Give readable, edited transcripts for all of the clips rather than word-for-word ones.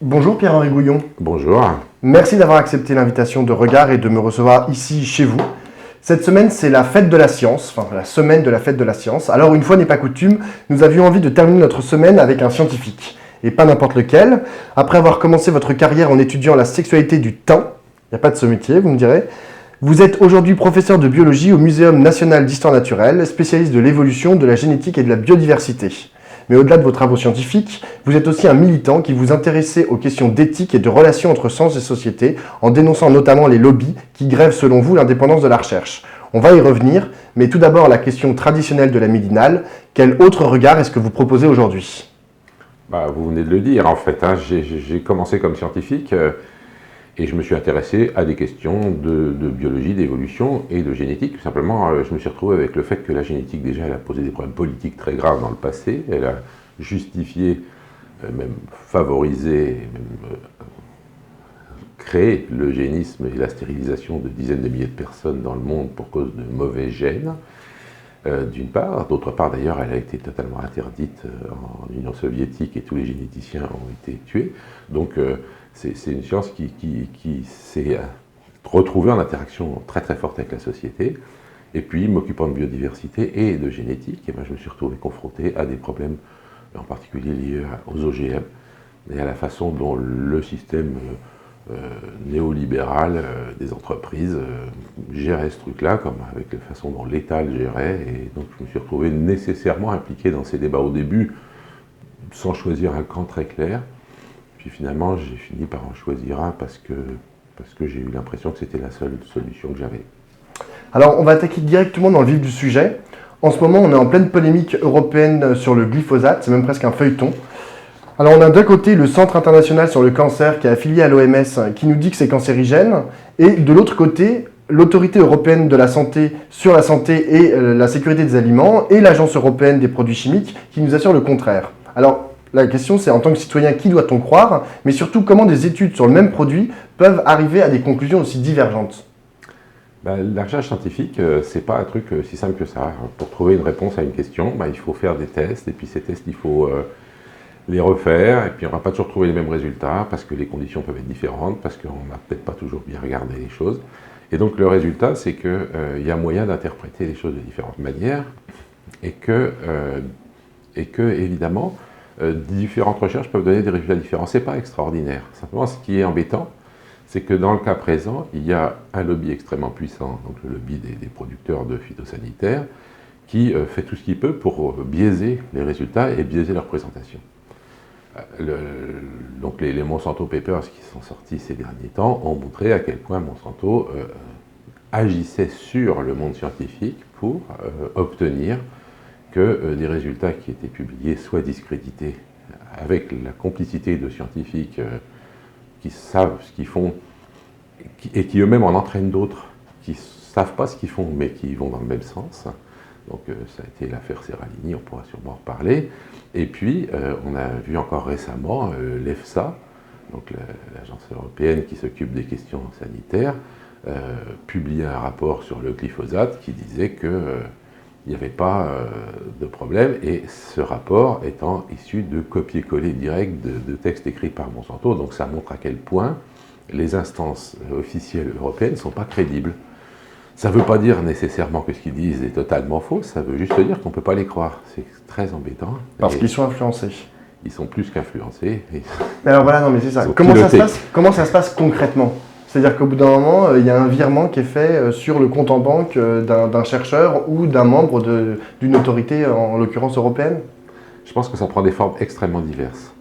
Bonjour Pierre-Henri Gouillon. Bonjour. Merci d'avoir accepté l'invitation de Regard et de me recevoir ici chez vous. Cette semaine, c'est la fête de la science, enfin la semaine de la fête de la science. Alors une fois n'est pas coutume, nous avions envie de terminer notre semaine avec un scientifique. Et pas n'importe lequel. Après avoir commencé votre carrière en étudiant la sexualité du thym, il n'y a pas de ce métier, vous me direz, vous êtes aujourd'hui professeur de biologie au Muséum national d'histoire naturelle, spécialiste de l'évolution, de la génétique et de la biodiversité. Mais au-delà de vos travaux scientifiques, vous êtes aussi un militant qui vous intéressez aux questions d'éthique et de relations entre sciences et société, en dénonçant notamment les lobbies qui grèvent selon vous l'indépendance de la recherche. On va y revenir, mais tout d'abord la question traditionnelle de la midinale. Quel autre regard est-ce que vous proposez aujourd'hui ? Vous venez de le dire en fait, hein. J'ai commencé comme scientifique et je me suis intéressé à des questions de biologie, d'évolution et de génétique. Tout simplement, je me suis retrouvé avec le fait que la génétique déjà elle a posé des problèmes politiques très graves dans le passé. Elle a justifié, même favorisé, même créé l'eugénisme et la stérilisation de dizaines de milliers de personnes dans le monde pour cause de mauvais gènes. D'une part. D'autre part, d'ailleurs, elle a été totalement interdite en Union soviétique et tous les généticiens ont été tués. Donc, c'est une science qui s'est retrouvée en interaction très très forte avec la société. Et puis, m'occupant de biodiversité et de génétique, et je me suis retrouvé confronté à des problèmes, en particulier liés aux OGM et à la façon dont le système néolibéral des entreprises gérait ce truc-là, comme avec la façon dont l'État le gérait, et donc je me suis retrouvé nécessairement impliqué dans ces débats au début, sans choisir un camp très clair, puis finalement j'ai fini par en choisir un parce que j'ai eu l'impression que c'était la seule solution que j'avais. Alors on va attaquer directement dans le vif du sujet. En ce moment on est en pleine polémique européenne sur le glyphosate, c'est même presque un feuilleton. Alors on a d'un côté le Centre international sur le cancer qui est affilié à l'OMS qui nous dit que c'est cancérigène, et de l'autre côté l'Autorité européenne de la santé sur la santé et la sécurité des aliments et l'Agence européenne des produits chimiques qui nous assure le contraire. Alors la question c'est en tant que citoyen qui doit-on croire, mais surtout comment des études sur le même produit peuvent arriver à des conclusions aussi divergentes ? La recherche scientifique, c'est pas un truc si simple que ça. Pour trouver une réponse à une question, il faut faire des tests, et puis ces tests il faut les refaire, et puis on ne va pas toujours trouver les mêmes résultats, parce que les conditions peuvent être différentes, parce qu'on n'a peut-être pas toujours bien regardé les choses. Et donc le résultat, c'est qu'il y a moyen d'interpréter les choses de différentes manières, et que évidemment, différentes recherches peuvent donner des résultats différents. Ce n'est pas extraordinaire. Simplement, ce qui est embêtant, c'est que dans le cas présent, il y a un lobby extrêmement puissant, donc le lobby des producteurs de phytosanitaires, qui fait tout ce qu'il peut pour biaiser les résultats et biaiser leur présentation. Donc les Monsanto Papers qui sont sortis ces derniers temps ont montré à quel point Monsanto agissait sur le monde scientifique pour obtenir que des résultats qui étaient publiés soient discrédités avec la complicité de scientifiques qui savent ce qu'ils font et qui eux-mêmes en entraînent d'autres qui ne savent pas ce qu'ils font mais qui vont dans le même sens. Donc ça a été l'affaire Serralini, on pourra sûrement en reparler. Et puis on a vu encore récemment l'EFSA, donc l'agence européenne qui s'occupe des questions sanitaires, publier un rapport sur le glyphosate qui disait qu'il n'y avait pas de problème, et ce rapport étant issu de copier-coller direct de textes écrits par Monsanto, donc ça montre à quel point les instances officielles européennes ne sont pas crédibles. Ça ne veut pas dire nécessairement que ce qu'ils disent est totalement faux, ça veut juste dire qu'on ne peut pas les croire. C'est très embêtant. Parce qu'ils sont influencés. Ils sont plus qu'influencés. Mais alors voilà, non mais c'est ça. Comment ça se passe concrètement ? C'est-à-dire qu'au bout d'un moment, il y a un virement qui est fait sur le compte en banque d'un chercheur ou d'un membre d'une autorité, en l'occurrence européenne ? Je pense que ça prend des formes extrêmement diverses.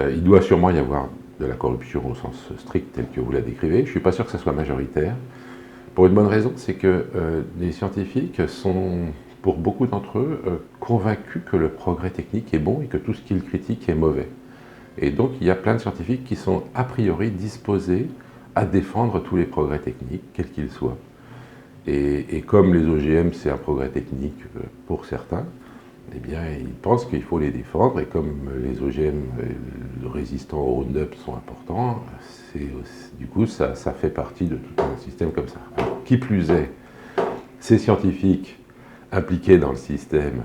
Il doit sûrement y avoir de la corruption au sens strict tel que vous la décrivez. Je ne suis pas sûr que ça soit majoritaire. Pour une bonne raison, c'est que les scientifiques sont, pour beaucoup d'entre eux, convaincus que le progrès technique est bon et que tout ce qu'ils critiquent est mauvais. Et donc il y a plein de scientifiques qui sont a priori disposés à défendre tous les progrès techniques, quels qu'ils soient. Et comme les OGM, c'est un progrès technique pour certains, eh bien, ils pensent qu'il faut les défendre, et comme les OGM résistants au Roundup sont importants, du coup, ça fait partie de tout un système comme ça. Alors, qui plus est, ces scientifiques impliqués dans le système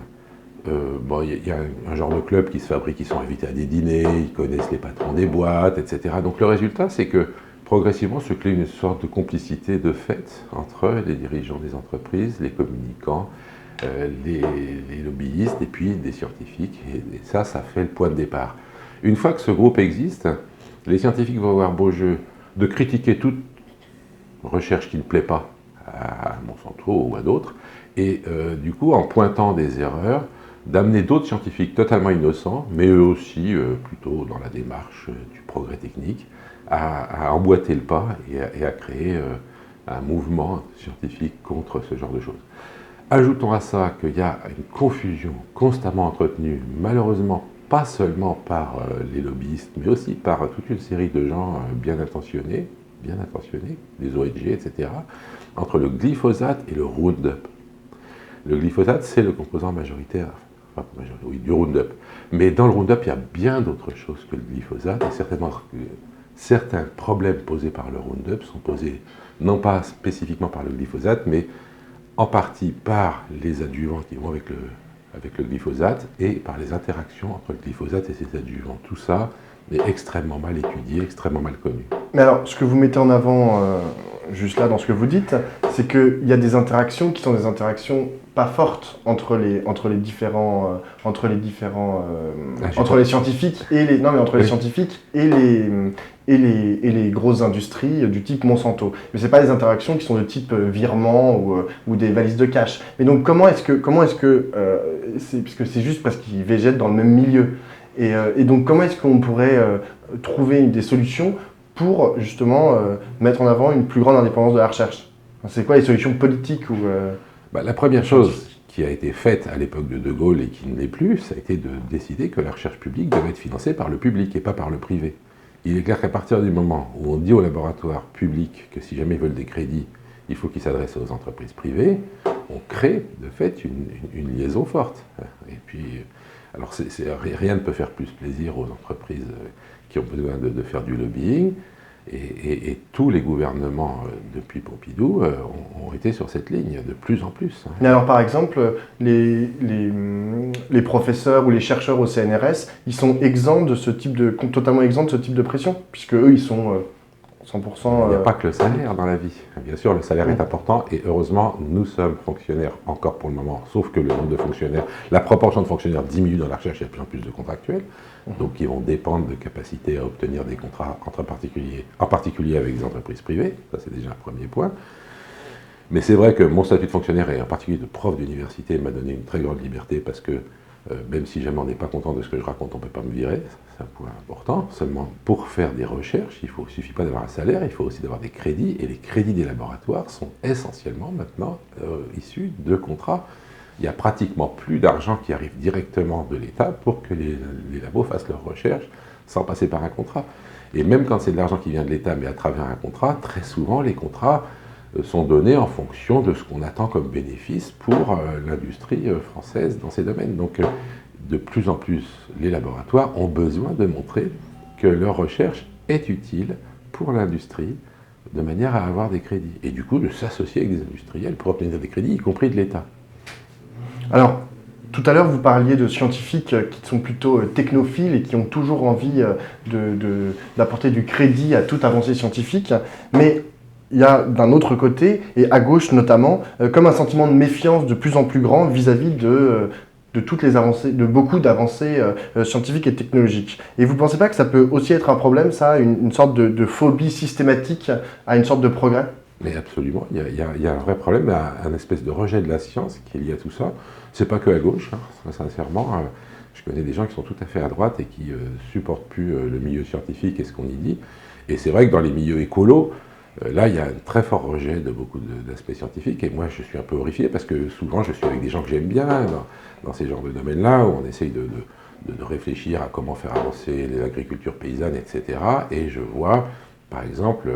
bon, il y a un genre de club qui se fabrique, ils sont invités à des dîners, ils connaissent les patrons des boîtes, etc. Donc le résultat, c'est que progressivement se crée une sorte de complicité de fait entre les dirigeants des entreprises, les communicants, les lobbyistes et puis des scientifiques. Et ça fait le point de départ. Une fois que ce groupe existe, les scientifiques vont avoir beau jeu de critiquer toute recherche qui ne plaît pas à Monsanto ou à d'autres, et du coup, en pointant des erreurs, d'amener d'autres scientifiques totalement innocents, mais eux aussi plutôt dans la démarche du progrès technique, à emboîter le pas et à créer un mouvement scientifique contre ce genre de choses. Ajoutons à ça qu'il y a une confusion constamment entretenue, malheureusement pas seulement par les lobbyistes, mais aussi par toute une série de gens bien intentionnés, les ONG, etc., entre le glyphosate et le Roundup. Le glyphosate, c'est le composant majoritaire, du Roundup. Mais dans le Roundup, il y a bien d'autres choses que le glyphosate, et certainement certains problèmes posés par le Roundup sont posés non pas spécifiquement par le glyphosate, mais en partie par les adjuvants qui vont avec le glyphosate et par les interactions entre le glyphosate et ses adjuvants. Tout ça est extrêmement mal étudié, extrêmement mal connu. Mais alors, ce que vous mettez en avant, juste là, dans ce que vous dites, c'est qu'il y a des interactions qui sont des interactions pas fortes entre les différents, entre les scientifiques et les, non mais entre les scientifiques et les grosses industries du type Monsanto. Mais c'est pas des interactions qui sont de type virement ou des valises de cash. Mais donc comment est-ce que puisque c'est juste parce qu'ils végètent dans le même milieu. Et donc comment est-ce qu'on pourrait trouver des solutions pour justement mettre en avant une plus grande indépendance de la recherche? C'est quoi les solutions politiques ou la première chose qui a été faite à l'époque de De Gaulle et qui ne l'est plus, ça a été de décider que la recherche publique devait être financée par le public et pas par le privé. Il est clair qu'à partir du moment où on dit aux laboratoires publics que si jamais ils veulent des crédits, il faut qu'ils s'adressent aux entreprises privées, on crée de fait une liaison forte. Et puis, alors rien ne peut faire plus plaisir aux entreprises qui ont besoin de faire du lobbying. Et tous les gouvernements depuis Pompidou ont été sur cette ligne de plus en plus. Mais alors par exemple, les professeurs ou les chercheurs au CNRS, ils sont exempts de ce type totalement exempts de ce type de pression, puisque eux ils sont 100%... Il n'y a pas que le salaire dans la vie. Bien sûr, le salaire est important et heureusement, nous sommes fonctionnaires encore pour le moment, sauf que le nombre de fonctionnaires, la proportion de fonctionnaires diminue dans la recherche, il y a de plus en plus de contractuels, donc qui vont dépendre de capacité à obtenir des contrats entre particuliers, en particulier avec des entreprises privées, ça c'est déjà un premier point. Mais c'est vrai que mon statut de fonctionnaire et en particulier de prof d'université m'a donné une très grande liberté parce que même si jamais on n'est pas content de ce que je raconte, on ne peut pas me virer, c'est un point important. Seulement, pour faire des recherches, il ne suffit pas d'avoir un salaire, il faut aussi d'avoir des crédits, et les crédits des laboratoires sont essentiellement maintenant issus de contrats. Il n'y a pratiquement plus d'argent qui arrive directement de l'État pour que les labos fassent leurs recherches sans passer par un contrat. Et même quand c'est de l'argent qui vient de l'État, mais à travers un contrat, très souvent les contrats sont donnés en fonction de ce qu'on attend comme bénéfice pour l'industrie française dans ces domaines. Donc de plus en plus, les laboratoires ont besoin de montrer que leur recherche est utile pour l'industrie de manière à avoir des crédits. Et du coup, de s'associer avec des industriels pour obtenir des crédits, y compris de l'État. Alors, tout à l'heure, vous parliez de scientifiques qui sont plutôt technophiles et qui ont toujours envie d'apporter du crédit à toute avancée scientifique, mais il y a d'un autre côté, et à gauche notamment, comme un sentiment de méfiance de plus en plus grand vis-à-vis de toutes les avancées, de beaucoup d'avancées scientifiques et technologiques. Et vous ne pensez pas que ça peut aussi être un problème, ça, une sorte de phobie systématique à une sorte de progrès? Mais absolument, il y a un vrai problème, un espèce de rejet de la science qui est lié à tout ça. C'est pas que à gauche, hein, sincèrement. Je connais des gens qui sont tout à fait à droite et qui supportent plus le milieu scientifique et ce qu'on y dit. Et c'est vrai que dans les milieux écolos, là, il y a un très fort rejet de beaucoup d'aspects scientifiques. Et moi, je suis un peu horrifié parce que souvent, je suis avec des gens que j'aime bien dans ces genres de domaines-là, où on essaye de réfléchir à comment faire avancer l'agriculture paysanne, etc. Et je vois, par exemple,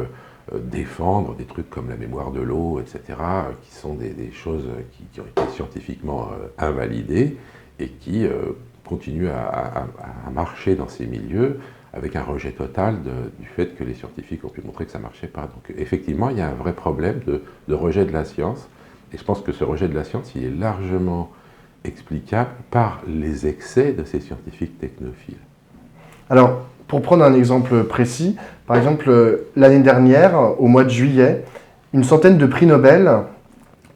défendre des trucs comme la mémoire de l'eau, etc., qui sont des choses qui ont été scientifiquement invalidées et qui continuent à marcher dans ces milieux avec un rejet total du fait que les scientifiques ont pu montrer que ça ne marchait pas. Donc effectivement, il y a un vrai problème de rejet de la science, et je pense que ce rejet de la science, il est largement explicable par les excès de ces scientifiques technophiles. Alors, pour prendre un exemple précis, par exemple, l'année dernière, au mois de juillet, une centaine de prix Nobel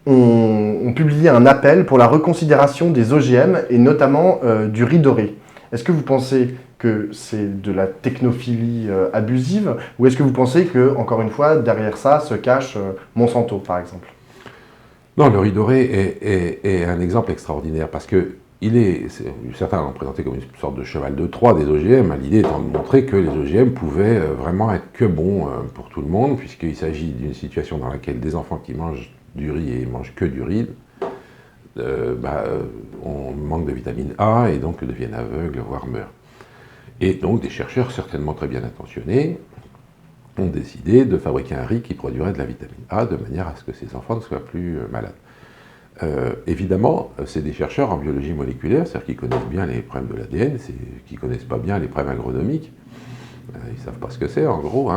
ont publié un appel pour la reconsidération des OGM et notamment du riz doré. Est-ce que vous pensez que c'est de la technophilie abusive ou est-ce que vous pensez que, encore une fois, derrière ça se cache Monsanto, par exemple? Non, le riz doré est un exemple extraordinaire parce que certains l'ont présenté comme une sorte de cheval de Troie des OGM, l'idée étant de montrer que les OGM pouvaient vraiment être que bons pour tout le monde, puisqu'il s'agit d'une situation dans laquelle des enfants qui mangent du riz et mangent que du riz, on manque de vitamine A et donc deviennent aveugles, voire meurent. Et donc des chercheurs certainement très bien intentionnés ont décidé de fabriquer un riz qui produirait de la vitamine A de manière à ce que ces enfants ne soient plus malades. Évidemment, c'est des chercheurs en biologie moléculaire, c'est-à-dire qui connaissent bien les problèmes de l'ADN, qui ne connaissent pas bien les problèmes agronomiques. Ils ne savent pas ce que c'est, en gros.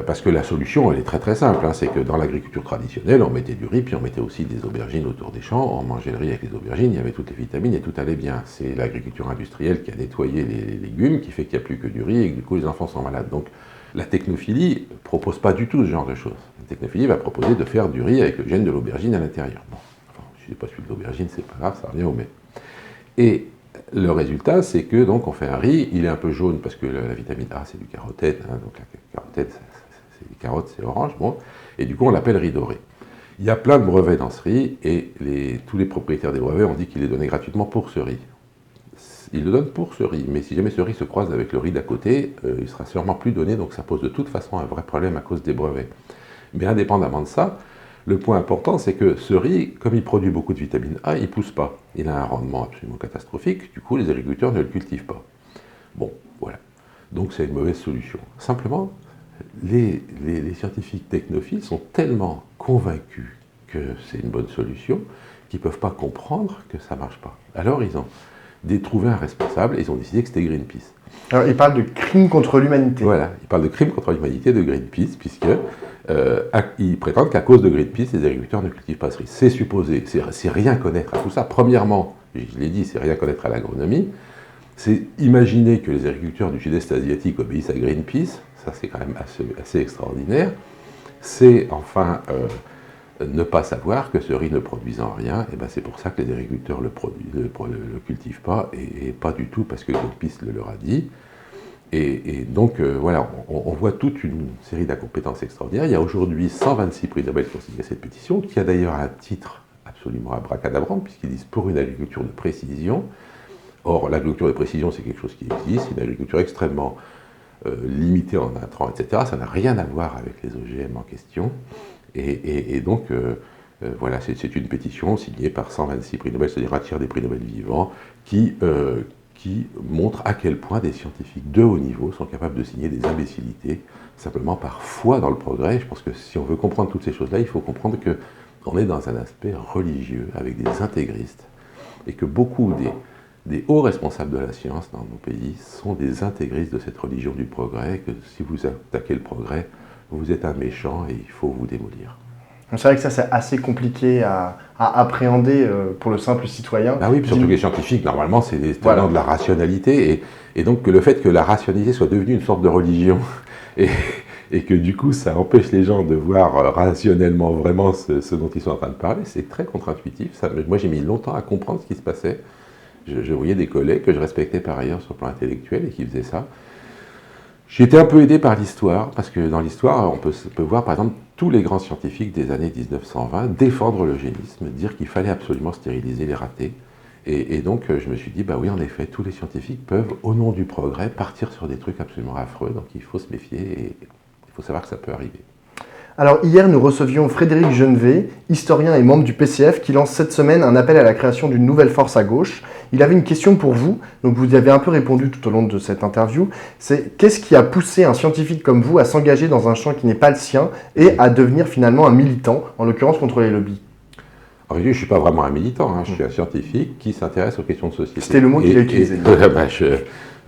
Parce que la solution, elle est très très simple. C'est que dans l'agriculture traditionnelle, on mettait du riz, puis on mettait aussi des aubergines autour des champs. On mangeait le riz avec les aubergines, il y avait toutes les vitamines et tout allait bien. C'est l'agriculture industrielle qui a nettoyé les légumes, qui fait qu'il n'y a plus que du riz et que du coup les enfants sont malades. Donc la technophilie ne propose pas du tout ce genre de choses. La technophilie va proposer de faire du riz avec le gène de l'aubergine à l'intérieur. Bon, enfin, si ce n'est pas celui de l'aubergine, c'est pas grave, ça revient au même. Et le résultat, c'est que donc on fait un riz, il est un peu jaune parce que la vitamine A, c'est du carotène, donc la carotène, c'est des carottes, c'est orange, bon, et du coup on l'appelle riz doré. Il y a plein de brevets dans ce riz, et tous les propriétaires des brevets ont dit qu'ils les donnaient gratuitement pour ce riz. Ils le donnent pour ce riz, mais si jamais ce riz se croise avec le riz d'à côté, il ne sera sûrement plus donné, donc ça pose de toute façon un vrai problème à cause des brevets. Mais indépendamment de ça, le point important, c'est que ce riz, comme il produit beaucoup de vitamine A, il ne pousse pas. Il a un rendement absolument catastrophique, du coup les agriculteurs ne le cultivent pas. Bon, voilà. Donc c'est une mauvaise solution. Simplement, les scientifiques technophiles sont tellement convaincus que c'est une bonne solution qu'ils ne peuvent pas comprendre que ça ne marche pas. Alors ils ont trouvé un responsable et ils ont décidé que c'était Greenpeace. Alors, il parle de crime contre l'humanité. Voilà, il parle de crime contre l'humanité de Greenpeace, puisque ils prétendent qu'à cause de Greenpeace, les agriculteurs ne cultivent pas ce riz. C'est supposé, c'est rien connaître à tout ça. Premièrement, je l'ai dit, c'est rien connaître à l'agronomie. C'est imaginer que les agriculteurs du sud-est asiatique obéissent à Greenpeace, ça c'est quand même assez extraordinaire. C'est enfin ne pas savoir que ce riz ne produisant rien, et ben c'est pour ça que les agriculteurs le cultivent pas, et pas du tout parce que Greenpeace le leur a dit. Et donc, voilà, on voit toute une série d'incompétences extraordinaires. Il y a aujourd'hui 126 prix Nobel qui ont signé cette pétition, qui a d'ailleurs un titre absolument abracadabrant, puisqu'ils disent « pour une agriculture de précision ». Or, l'agriculture de précision, c'est quelque chose qui existe, c'est une agriculture extrêmement limitée en intrants, etc. Ça n'a rien à voir avec les OGM en question. Et donc, voilà, c'est une pétition signée par 126 prix Nobel, c'est-à-dire un tiers des prix Nobel vivants, qui montre à quel point des scientifiques de haut niveau sont capables de signer des imbécilités, simplement par foi dans le progrès. Je pense que si on veut comprendre toutes ces choses-là, il faut comprendre qu'on est dans un aspect religieux, avec des intégristes, et que beaucoup des hauts responsables de la science dans nos pays sont des intégristes de cette religion du progrès, que si vous attaquez le progrès, vous êtes un méchant et il faut vous démolir. C'est vrai que ça, c'est assez compliqué à appréhender pour le simple citoyen. Ah oui, surtout que les scientifiques, normalement, c'est des tenants de la rationalité, et donc le fait que la rationalité soit devenue une sorte de religion, et que du coup, ça empêche les gens de voir rationnellement vraiment ce dont ils sont en train de parler, c'est très contre-intuitif. Moi, j'ai mis longtemps à comprendre ce qui se passait. Je voyais des collègues que je respectais par ailleurs sur le plan intellectuel et qui faisaient ça. J'ai été un peu aidé par l'histoire, parce que dans l'histoire, on peut voir par exemple tous les grands scientifiques des années 1920 défendre l'eugénisme, dire qu'il fallait absolument stériliser les ratés. Et donc je me suis dit, bah oui, en effet, tous les scientifiques peuvent, au nom du progrès, partir sur des trucs absolument affreux, donc il faut se méfier et il faut savoir que ça peut arriver. Alors hier, nous recevions Frédéric Genevet, historien et membre du PCF, qui lance cette semaine un appel à la création d'une nouvelle force à gauche. Il avait une question pour vous, donc vous y avez un peu répondu tout au long de cette interview. C'est qu'est-ce qui a poussé un scientifique comme vous à s'engager dans un champ qui n'est pas le sien et à devenir finalement un militant, en l'occurrence contre les lobbies? En réalité, je ne suis pas vraiment un militant, je suis un scientifique qui s'intéresse aux questions de société. C'était le mot qu'il a utilisé.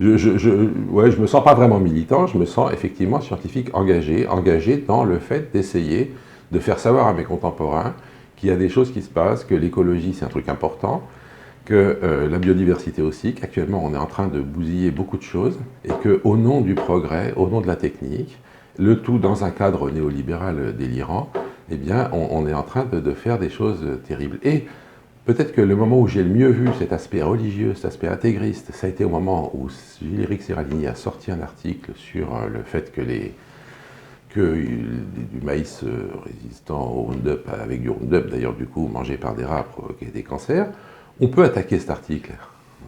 Je me sens pas vraiment militant, je me sens effectivement scientifique engagé dans le fait d'essayer de faire savoir à mes contemporains qu'il y a des choses qui se passent, que l'écologie c'est un truc important, que la biodiversité aussi, qu'actuellement on est en train de bousiller beaucoup de choses, et qu'au nom du progrès, au nom de la technique, le tout dans un cadre néolibéral délirant, eh bien on est en train de faire des choses terribles. Et peut-être que le moment où j'ai le mieux vu cet aspect religieux, cet aspect intégriste, ça a été au moment où Gilles-Éric Serralini a sorti un article sur le fait que du maïs résistant au Roundup, avec du Roundup d'ailleurs du coup mangé par des rats, provoquait des cancers. On peut attaquer cet article,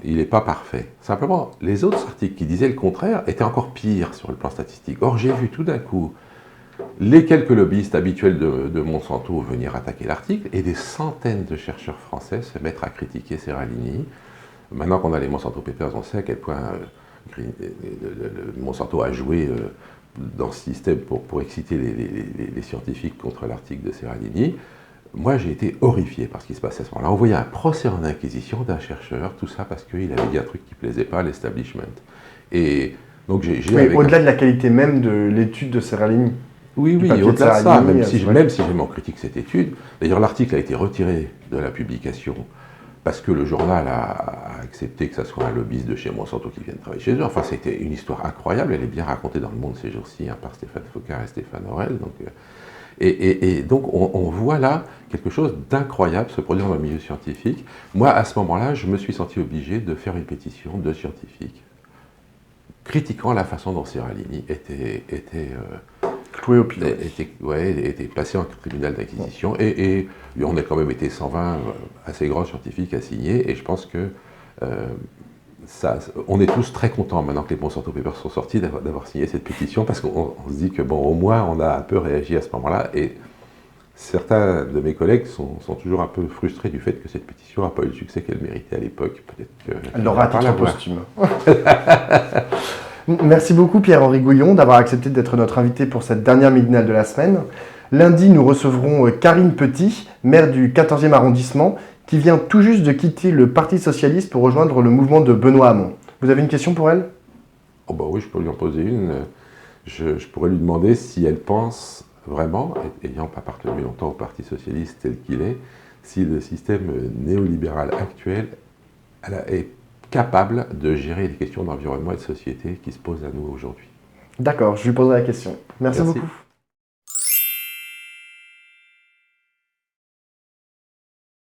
il n'est pas parfait. Simplement, les autres articles qui disaient le contraire étaient encore pires sur le plan statistique. Or, j'ai vu tout d'un coup les quelques lobbyistes habituels de Monsanto venir attaquer l'article et des centaines de chercheurs français se mettre à critiquer Serralini. Maintenant qu'on a les Monsanto Papers, on sait à quel point Monsanto a joué dans ce système pour exciter les scientifiques contre l'article de Serralini. Moi, j'ai été horrifié par ce qui se passait à ce moment-là. On voyait un procès en inquisition d'un chercheur, tout ça parce qu'il avait dit un truc qui ne plaisait pas à l'establishment. Et donc au-delà de la qualité même de l'étude de Serralini. Oui, au-delà de ça, même si j'aime en critique cette étude. D'ailleurs, l'article a été retiré de la publication parce que le journal a accepté que ça soit un lobbyiste de chez Monsanto qui vienne travailler chez eux. Enfin, c'était une histoire incroyable. Elle est bien racontée dans Le Monde ces jours-ci par Stéphane Focard et Stéphane Aurel. Donc, et donc, on voit là quelque chose d'incroyable se produire dans le milieu scientifique. Moi, à ce moment-là, je me suis senti obligé de faire une pétition de scientifiques critiquant la façon dont Serralini était cloué au pilori. Était placé en tribunal d'inquisition. Et on a quand même été 120 assez grands scientifiques à signer. Et je pense que on est tous très contents maintenant que les Monsanto Papers sont sortis d'avoir signé cette pétition parce qu'on se dit que bon, au moins on a un peu réagi à ce moment-là. Et certains de mes collègues sont toujours un peu frustrés du fait que cette pétition n'a pas eu le succès qu'elle méritait à l'époque. Elle l'aura à titre posthume. Merci beaucoup Pierre-Henri Gouillon d'avoir accepté d'être notre invité pour cette dernière midinale de la semaine. Lundi, nous recevrons Karine Petit, maire du 14e arrondissement, qui vient tout juste de quitter le Parti socialiste pour rejoindre le mouvement de Benoît Hamon. Vous avez une question pour elle ? Oh bah oui, je peux lui en poser une. Je pourrais lui demander si elle pense vraiment, ayant appartenu longtemps au Parti socialiste tel qu'il est, si le système néolibéral actuel est capable de gérer les questions d'environnement et de société qui se posent à nous aujourd'hui. D'accord, je lui poserai la question. Merci beaucoup.